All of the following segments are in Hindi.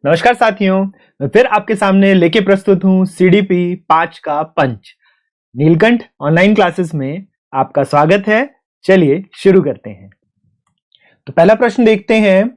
नमस्कार साथियों, मैं फिर आपके सामने लेके प्रस्तुत हूं सीडीपी 5 का पंच। नीलकंठ ऑनलाइन क्लासेस में आपका स्वागत है। चलिए शुरू करते हैं। तो पहला प्रश्न देखते हैं,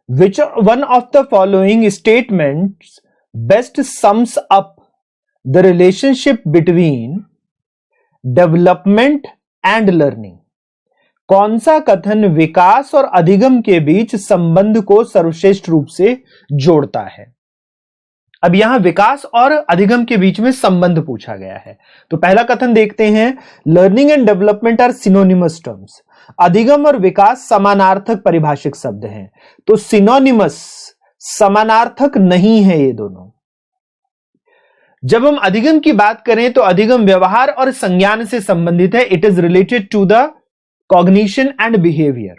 which one of the following statements best sums up the relationship between development and learning. कौन सा कथन विकास और अधिगम के बीच संबंध को सर्वश्रेष्ठ रूप से जोड़ता है। अब यहां विकास और अधिगम के बीच में संबंध पूछा गया है। तो पहला कथन देखते हैं, learning and development are synonymous terms. अधिगम और विकास समानार्थक परिभाषिक शब्द हैं। तो सिनोनिमस समानार्थक नहीं है ये दोनों। जब हम अधिगम की बात करें तो अधिगम व्यवहार और संज्ञान से संबंधित है। It is related to the cognition and behavior.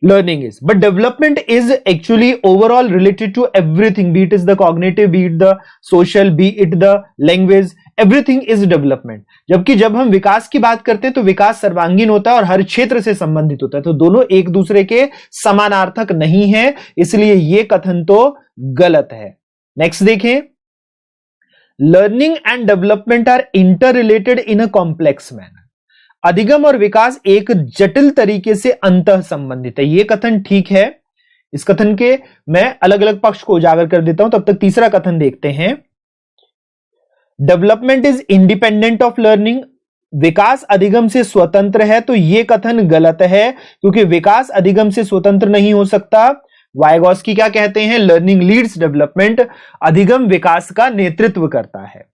Learning is, but development is actually overall related to everything, be it is the cognitive, be it the social, be it the language, everything is development. जबकि जब हम विकास की बात करते हैं तो विकास सर्वांगीण होता है और हर क्षेत्र से संबंधित होता है। तो दोनों एक दूसरे के समानार्थक नहीं है, इसलिए यह कथन तो गलत है। नेक्स्ट देखें, learning and development are interrelated in a complex manner. अधिगम और विकास एक जटिल तरीके से अंतः संबंधित है। यह कथन ठीक है। इस कथन के मैं अलग अलग पक्ष को उजागर कर देता हूं। तब तक तीसरा कथन देखते हैं, development is independent of learning. विकास अधिगम से स्वतंत्र है। तो यह कथन गलत है, क्योंकि विकास अधिगम से स्वतंत्र नहीं हो सकता। वाइगॉस्की क्या कहते हैं, लर्निंग लीड्स डेवलपमेंट। अधिगम विकास का नेतृत्व करता है।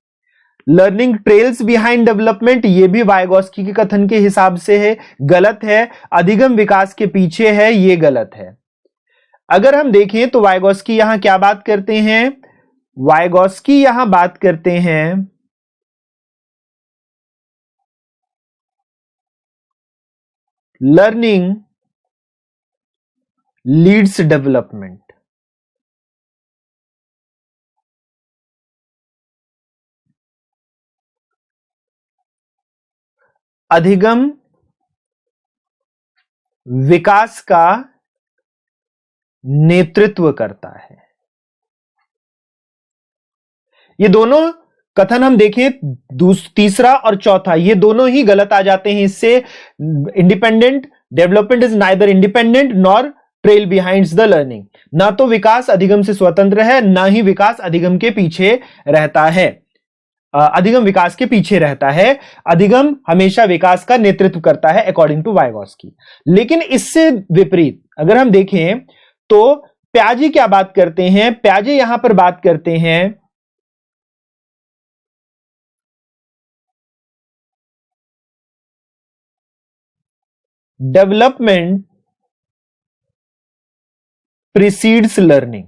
लर्निंग ट्रेल्स बिहाइंड डेवलपमेंट, यह भी वाइगॉस्की के कथन के हिसाब से है, गलत है। अधिगम विकास के पीछे है, यह गलत है। अगर हम देखें तो वाइगॉस्की यहां क्या बात करते हैं, वाइगॉस्की यहां बात करते हैं लर्निंग लीड्स डेवलपमेंट। अधिगम विकास का नेतृत्व करता है। ये दोनों कथन हम देखें, तीसरा और चौथा, ये दोनों ही गलत आ जाते हैं इससे। Independent development is neither independent nor trail behind the learning. ना तो विकास अधिगम से स्वतंत्र है, ना ही विकास अधिगम के पीछे रहता है। अधिगम विकास के पीछे रहता है। अधिगम हमेशा विकास का नेतृत्व करता है अकॉर्डिंग टू वाइगॉस्की। लेकिन इससे विपरीत अगर हम देखें तो प्याजे क्या बात करते हैं, प्याजे यहां पर बात करते हैं डेवलपमेंट प्रीसीड्स लर्निंग।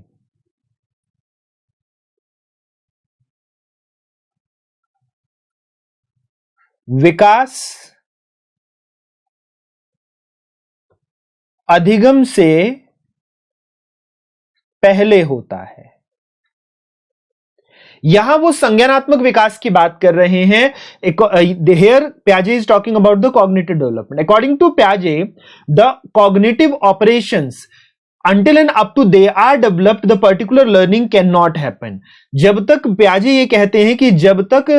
विकास अधिगम से पहले होता है। यहां वो संज्ञानात्मक विकास की बात कर रहे हैं। Here प्याजे is talking about the cognitive development. According to प्याजे, the cognitive operations until and up to they are developed the particular learning cannot happen। जब तक प्याजे ये कहते हैं कि जब तक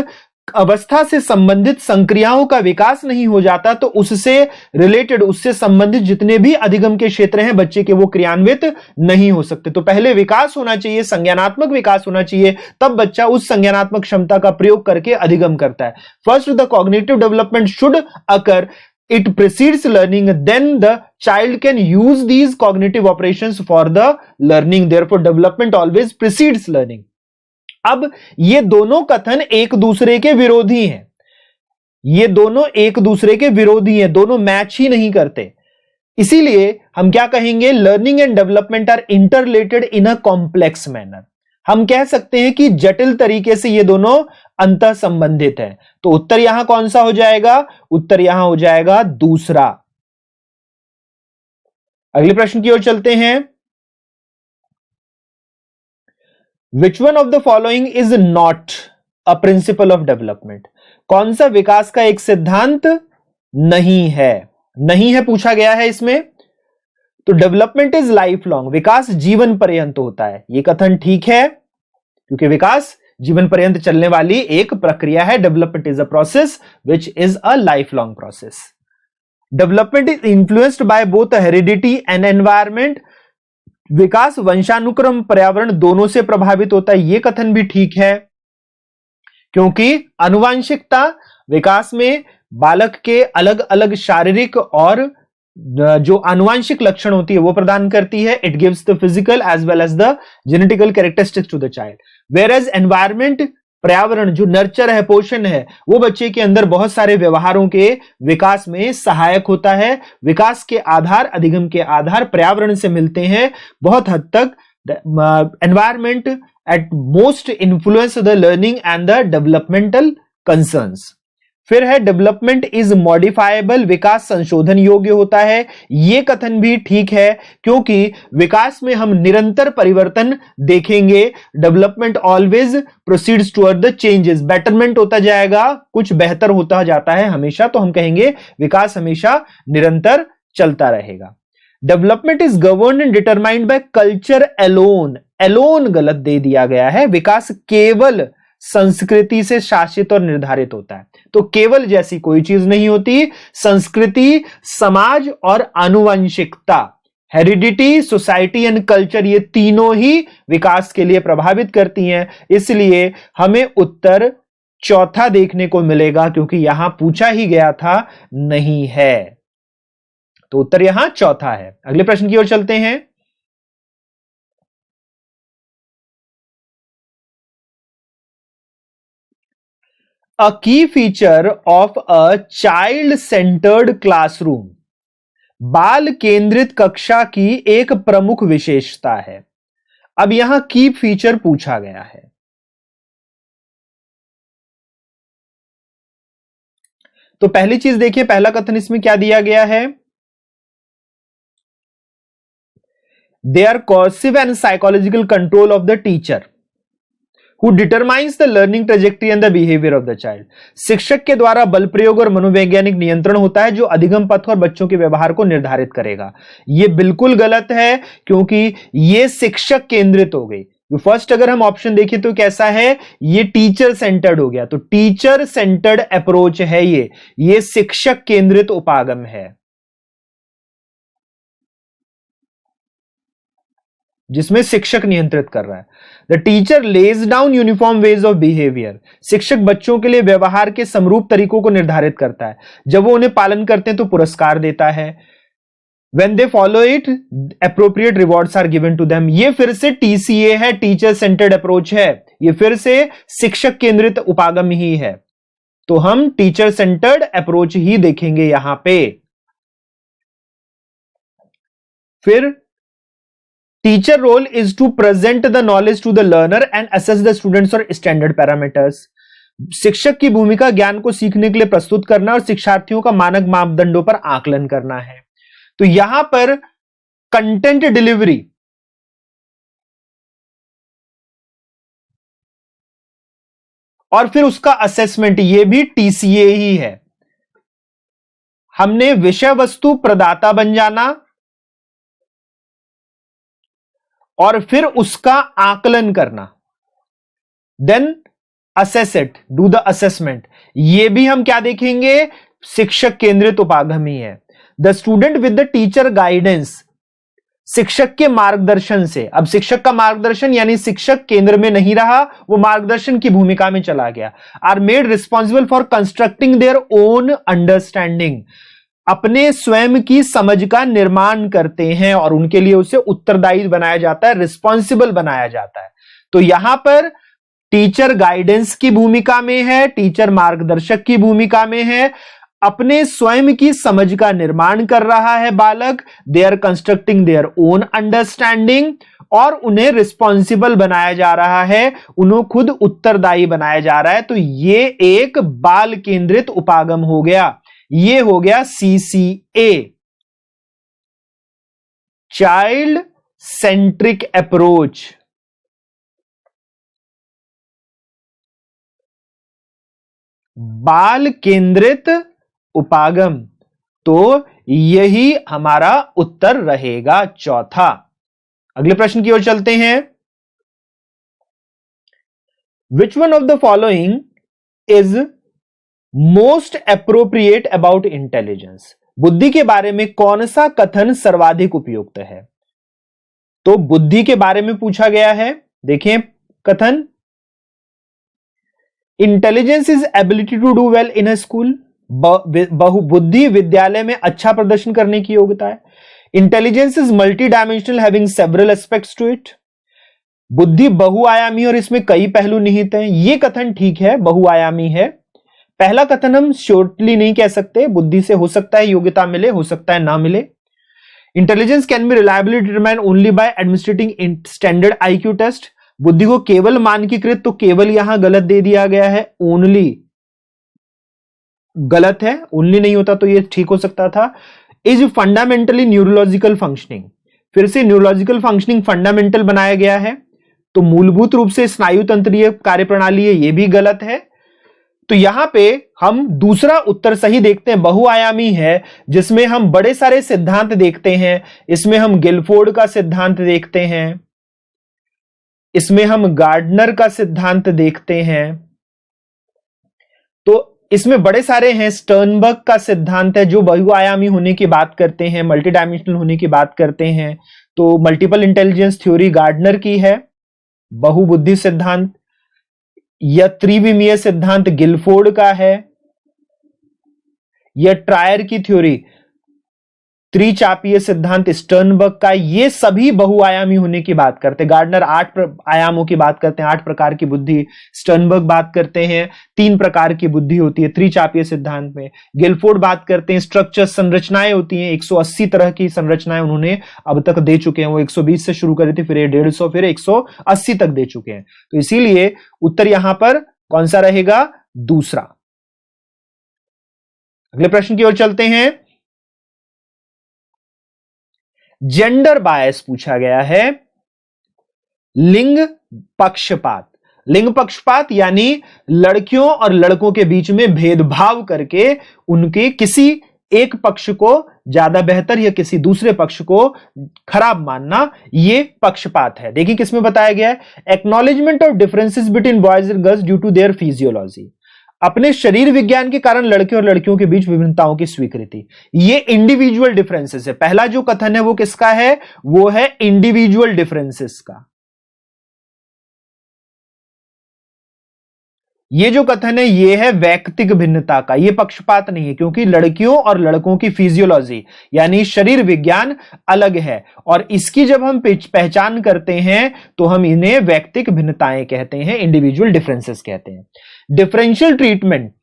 अवस्था से संबंधित संक्रियाओं का विकास नहीं हो जाता तो उससे रिलेटेड, उससे संबंधित जितने भी अधिगम के क्षेत्र हैं बच्चे के, वो क्रियान्वित नहीं हो सकते। तो पहले विकास होना चाहिए, संज्ञानात्मक विकास होना चाहिए, तब बच्चा उस संज्ञानात्मक क्षमता का प्रयोग करके अधिगम करता है। First the cognitive development should occur, it precedes learning, then the child can use these cognitive operations for the learning, therefore development always precedes learning। अब ये दोनों कथन एक दूसरे के विरोधी हैं। ये दोनों एक दूसरे के विरोधी हैं, दोनों मैच ही नहीं करते। इसीलिए हम क्या कहेंगे, learning and development are interrelated in a complex manner. हम कह सकते हैं कि जटिल तरीके से ये दोनों अंतः संबंधित है। तो उत्तर यहां कौन सा हो जाएगा, उत्तर यहां हो जाएगा दूसरा। अगले प्रश्न की ओर चलते हैं, which one of the following is not a principle of development. कौन सा विकास का एक सिद्धांत नहीं है, नहीं है पूछा गया है इसमें। तो डेवलपमेंट इज लाइफ लॉन्ग, विकास जीवन पर्यंत होता है, ये कथन ठीक है क्योंकि विकास जीवन पर्यंत चलने वाली एक प्रक्रिया है। Development is a process which is a life long process. Development is influenced by both heredity and environment, विकास वंशानुक्रम पर्यावरण दोनों से प्रभावित होता है, यह कथन भी ठीक है क्योंकि आनुवांशिकता विकास में बालक के अलग अलग शारीरिक और जो आनुवांशिक लक्षण होती है वो प्रदान करती है। It gives the physical as well as the genetical characteristics to the child, whereas environment पर्यावरण जो नर्चर है, पोषण है, वो बच्चे के अंदर बहुत सारे व्यवहारों के विकास में सहायक होता है। विकास के आधार, अधिगम के आधार पर्यावरण से मिलते हैं। बहुत हद तक environment at most influence the learning and the developmental concerns. फिर है डेवलपमेंट इज मॉडिफाइबल, विकास संशोधन योग्य होता है, यह कथन भी ठीक है क्योंकि विकास में हम निरंतर परिवर्तन देखेंगे। Development always proceeds toward the changes, betterment होता जाएगा, कुछ बेहतर होता जाता है हमेशा, तो हम कहेंगे विकास हमेशा निरंतर चलता रहेगा। Development is governed and determined by culture alone, alone गलत दे दिया गया है, विकास केवल संस्कृति से शासित और निर्धारित होता है। तो केवल जैसी कोई चीज नहीं होती, संस्कृति, समाज और आनुवंशिकता, हेरिडिटी, सोसाइटी एंड कल्चर, ये तीनों ही विकास के लिए प्रभावित करती हैं। इसलिए हमें उत्तर चौथा देखने को मिलेगा क्योंकि यहां पूछा ही गया था, नहीं है, तो उत्तर यहां चौथा है। अगले प्रश्न की ओर चलते हैं। A key feature of a child-centered classroom, बाल केंद्रित कक्षा की एक प्रमुख विशेषता है। अब यहां की फीचर पूछा गया है, तो पहली चीज देखिए, पहला कथन इसमें क्या दिया गया है, they are coercive and psychological control of the teacher who determines the learning trajectory and the behavior of the child, शिक्षक के द्वारा बल प्रयोग और मनोवैज्ञानिक नियंत्रण होता है जो अधिगम पथ और बच्चों के व्यवहार को निर्धारित करेगा। यह बिल्कुल गलत है क्योंकि यह शिक्षक केंद्रित हो गई। फर्स्ट अगर हम ऑप्शन देखें तो कैसा है, ये टीचर सेंटर्ड हो गया, तो टीचर सेंटर्ड अप्रोच है, ये शिक्षक केंद्रित उपागम है जिसमें शिक्षक नियंत्रित कर रहा है। The teacher lays down uniform ways of behaviour, शिक्षक बच्चों के लिए व्यवहार के समरूप तरीकों को निर्धारित करता है, जब वो उन्हें पालन करते हैं तो पुरस्कार देता है। When they follow it, appropriate rewards are given to them। ये फिर से TCA है, टीचर सेंटर्ड अप्रोच है, ये फिर से शिक्षक केंद्रित उपागम ही है, तो हम टीचर सेंटर्ड अप्रोच ही देखेंगे यहां पे। फिर teacher role is to present the knowledge to the learner and assess the students और स्टैंडर्ड पैरामीटर्स, शिक्षक की भूमिका ज्ञान को सीखने के लिए प्रस्तुत करना और शिक्षार्थियों का मानक मापदंडों पर आकलन करना है। तो यहां पर कंटेंट डिलीवरी और फिर उसका असेसमेंट, यह भी टीसीए ही है। हमने विषय वस्तु प्रदाता बन जाना और फिर उसका आकलन करना, then assess it, do the assessment, यह भी हम क्या देखेंगे, शिक्षक केंद्रित उपागम ही है। The student with the teacher guidance, शिक्षक के मार्गदर्शन से, अब शिक्षक का मार्गदर्शन यानी शिक्षक केंद्र में नहीं रहा, वो मार्गदर्शन की भूमिका में चला गया। Are made responsible for constructing their own understanding, अपने स्वयं की समझ का निर्माण करते हैं और उनके लिए उसे उत्तरदायी बनाया जाता है, रिस्पॉन्सिबल बनाया जाता है। तो यहां पर टीचर गाइडेंस की भूमिका में है, टीचर मार्गदर्शक की भूमिका में है, अपने स्वयं की समझ का निर्माण कर रहा है बालक, they are constructing their own understanding, और उन्हें रिस्पॉन्सिबल बनाया जा रहा है, उन्हें खुद उत्तरदायी बनाया जा रहा है। तो यह एक बाल केंद्रित उपागम हो गया, यह हो गया CCA, चाइल्ड सेंट्रिक अप्रोच। बाल केंद्रित उपागम, तो यही हमारा उत्तर रहेगा चौथा। अगले प्रश्न की ओर चलते हैं। Which one of the following is most appropriate about intelligence? बुद्धि के बारे में कौन सा कथन सर्वाधिक उपयुक्त है? तो बुद्धि के बारे में पूछा गया है। देखिए कथन, intelligence is ability to do well in a school. बुद्धि विद्यालय में अच्छा प्रदर्शन करने की योग्यता है। Intelligence is multidimensional having several aspects to it. बुद्धि बहुआयामी और इसमें कई पहलू निहित हैं। यह कथन ठीक है, बहुआयामी है। पहला कथन हम श्योरली नहीं कह सकते, बुद्धि से हो सकता है योग्यता मिले, हो सकता है ना मिले। Intelligence can be reliably determined only by administrating standard IQ test. बुद्धि को केवल मानकीकृत, तो केवल यहां गलत दे दिया गया है, ओनली गलत है, ओनली नहीं होता तो यह ठीक हो सकता था। इज फंडामेंटली न्यूरोलॉजिकल फंक्शनिंग, फिर से न्यूरोलॉजिकल फंक्शनिंग फंडामेंटल बनाया गया है, तो मूलभूत रूप से स्नायु तंत्रीय कार्यप्रणाली है, यह भी गलत है। तो यहां पे हम दूसरा उत्तर सही देखते हैं, बहुआयामी है, जिसमें हम बड़े सारे सिद्धांत देखते हैं। इसमें हम गिलफोर्ड का सिद्धांत देखते हैं, इसमें हम गार्डनर का सिद्धांत देखते हैं, तो इसमें बड़े सारे हैं। स्टर्नबर्ग का सिद्धांत है जो बहुआयामी होने की बात करते हैं, मल्टी डायमेंशनल होने की बात करते हैं। तो मल्टीपल इंटेलिजेंस थ्योरी गार्डनर की है, बहुबुद्धि सिद्धांत या त्रिविमीय सिद्धांत गिलफोर्ड का है, या ट्रायर की थ्योरी त्रिचापीय सिद्धांत स्टर्नबर्ग का। ये सभी बहुआयामी होने की बात करते हैं। गार्डनर 8 आयामों की बात करते हैं, 8 प्रकार की बुद्धि। स्टर्नबर्ग बात करते हैं 3 प्रकार की बुद्धि होती है त्रिचापीय सिद्धांत में। गिलफोर्ड बात करते हैं स्ट्रक्चर, संरचनाएं होती हैं, 180 तरह की संरचनाएं उन्होंने अब तक दे चुके हैं। वो 120 से शुरू करी थी, फिर 150, फिर 180 तक दे चुके हैं। तो इसीलिए उत्तर यहां पर कौन सा रहेगा? दूसरा। अगले प्रश्न की ओर चलते हैं। जेंडर बायस पूछा गया है, लिंग पक्षपात। लिंग पक्षपात यानी लड़कियों और लड़कों के बीच में भेदभाव करके उनके किसी एक पक्ष को ज्यादा बेहतर या किसी दूसरे पक्ष को खराब मानना, यह पक्षपात है। देखिए किसमें बताया गया है, acknowledgement of differences between boys and girls due to their physiology. अपने शरीर विज्ञान के कारण लड़के और लड़कियों के बीच विभिन्नताओं की स्वीकृति, ये इंडिविजुअल डिफरेंसेस है। पहला जो कथन है वो किसका है? वो है इंडिविजुअल डिफरेंसेस का। ये जो कथन है ये है वैयक्तिक भिन्नता का, ये पक्षपात नहीं है, क्योंकि लड़कियों और लड़कों की फिजियोलॉजी यानी शरीर विज्ञान अलग है, और इसकी जब हम पहचान करते हैं तो हम इन्हें वैयक्तिक भिन्नताएं कहते हैं, इंडिविजुअल डिफरेंसेस कहते हैं। Differential treatment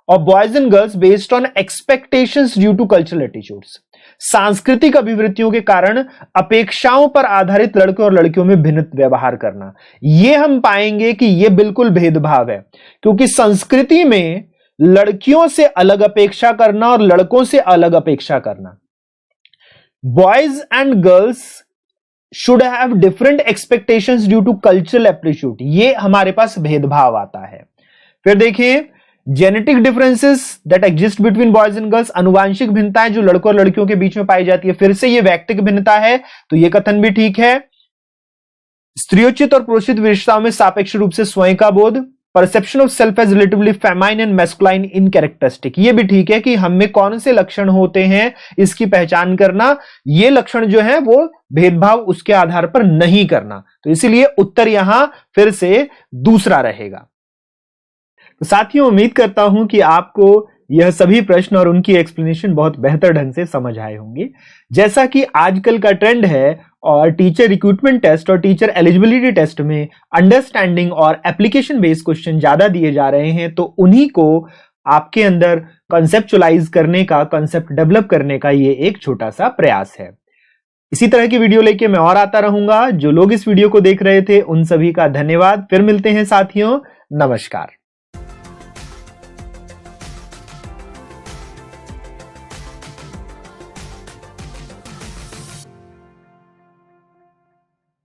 of boys and girls based on expectations due to cultural attitudes. सांस्कृतिक अभिवृत्तियों के कारण अपेक्षाओं पर आधारित लड़के और लड़कियों में भिन्न व्यवहार करना, यह हम पाएंगे कि यह बिल्कुल भेदभाव है, क्योंकि संस्कृति में लड़कियों से अलग अपेक्षा करना और लड़कों से अलग अपेक्षा करना, boys and girls should have different expectations due to cultural aptitude, यह हमारे पास भेदभाव आता है। फिर देखिए genetic differences that exist between boys and girls, अनुवांशिक भिन्नताएं जो लड़कों और लड़कियों के बीच में पाई जाती है, फिर से ये वैयक्तिक भिन्नता है, तो यह कथन भी ठीक है। स्त्रियोचित और पुरुषित विशेषताओं में सापेक्ष रूप से स्वयं का बोध, perception of self as relatively feminine and masculine in characteristic, ये भी ठीक है कि हम में कौन से लक्षण होते हैं इसकी पहचान करना, ये लक्षण जो है वो भेदभाव उसके आधार पर नहीं करना, तो इसीलिए उत्तर यहां फिर से दूसरा रहेगा। तो साथियों उम्मीद करता हूं कि आपको यह सभी प्रश्न और उनकी एक्सप्लेनेशन बहुत बेहतर ढंग से समझ आए होंगे। जैसा कि आजकल का ट्रेंड है और टीचर रिक्रूटमेंट टेस्ट और टीचर एलिजिबिलिटी टेस्ट में अंडरस्टैंडिंग और एप्लीकेशन बेस्ड क्वेश्चन ज्यादा दिए जा रहे हैं, तो उन्हीं को आपके अंदर कंसेप्चुअलाइज करने का, कंसेप्ट डेवलप करने का ये एक छोटा सा प्रयास है। इसी तरह की वीडियो लेके मैं और आता रहूंगा। जो लोग इस वीडियो को देख रहे थे उन सभी का धन्यवाद। फिर मिलते हैं साथियों, नमस्कार।